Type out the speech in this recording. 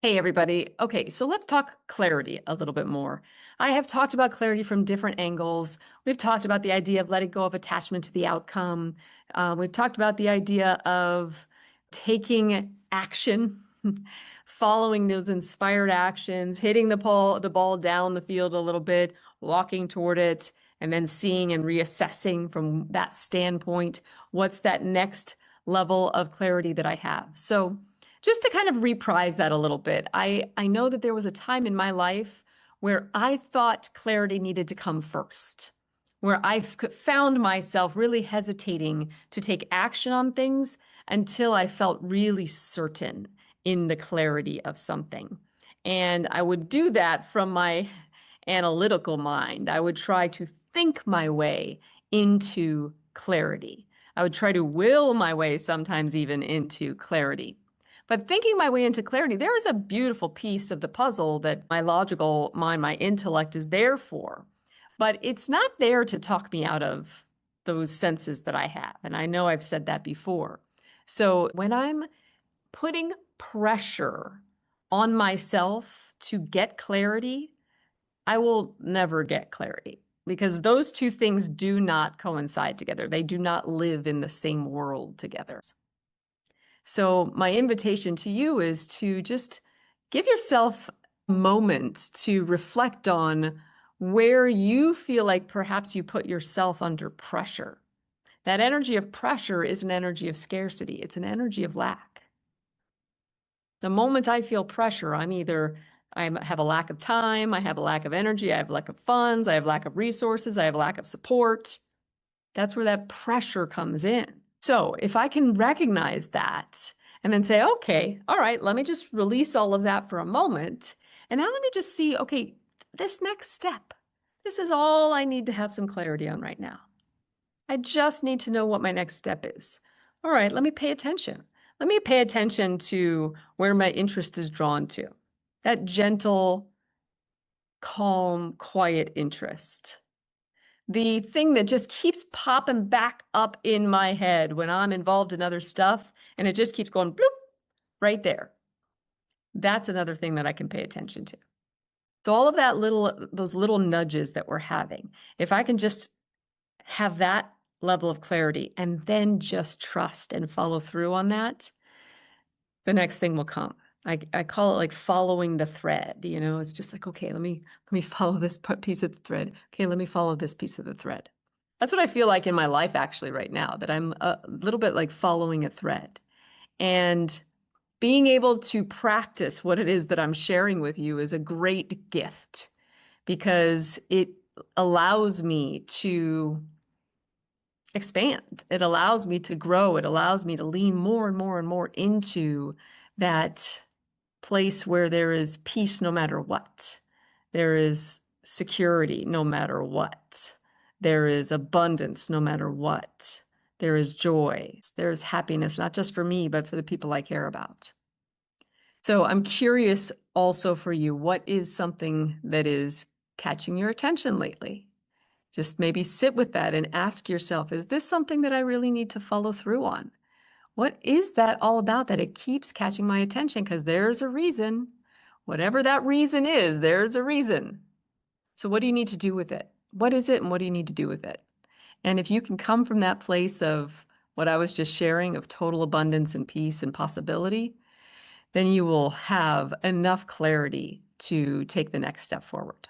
Hey, everybody. Okay, so let's talk clarity a little bit more. I have talked about clarity from different angles. We've talked about the idea of letting go of attachment to the outcome. We've talked about the idea of taking action, following those inspired actions, hitting the ball down the field a little bit, walking toward it, and then seeing and reassessing from that standpoint, what's that next level of clarity that I have. So just to kind of reprise that a little bit, I know that there was a time in my life where I thought clarity needed to come first, where I found myself really hesitating to take action on things until I felt really certain in the clarity of something. And I would do that from my analytical mind. I would try to think my way into clarity. I would try to will my way sometimes even into clarity. But thinking my way into clarity, there is a beautiful piece of the puzzle that my logical mind, my intellect is there for. But it's not there to talk me out of those senses that I have. And I know I've said that before. So when I'm putting pressure on myself to get clarity, I will never get clarity because those two things do not coincide together. They do not live in the same world together. So my invitation to you is to just give yourself a moment to reflect on where you feel like perhaps you put yourself under pressure. That energy of pressure is an energy of scarcity. It's an energy of lack. The moment I feel pressure, I have a lack of time, I have a lack of energy, I have a lack of funds, I have a lack of resources, I have a lack of support. That's where that pressure comes in. So if I can recognize that and then say, okay, all right, let me just release all of that for a moment. And now let me just see, okay, this next step, this is all I need to have some clarity on right now. I just need to know what my next step is. All right, let me pay attention. Let me pay attention to where my interest is drawn to. That gentle, calm, quiet interest. The thing that just keeps popping back up in my head when I'm involved in other stuff, and it just keeps going bloop right there. That's another thing that I can pay attention to. So all of those little nudges that we're having, if I can just have that level of clarity and then just trust and follow through on that, the next thing will come. I call it like following the thread. It's just like, okay, let me follow this piece of the thread. Okay, let me follow this piece of the thread. That's what I feel like in my life actually right now, that I'm a little bit like following a thread. And being able to practice what it is that I'm sharing with you is a great gift because it allows me to expand. It allows me to grow. It allows me to lean more and more and more into that place where there is peace no matter what. There is security no matter what. There is abundance no matter what. There is joy. There is happiness, not just for me, but for the people I care about. So I'm curious also for you, what is something that is catching your attention lately? Just maybe sit with that and ask yourself, is this something that I really need to follow through on? What is that all about that it keeps catching my attention? Because there's a reason. Whatever that reason is, there's a reason. So what do you need to do with it? What is it and what do you need to do with it? And if you can come from that place of what I was just sharing of total abundance and peace and possibility, then you will have enough clarity to take the next step forward.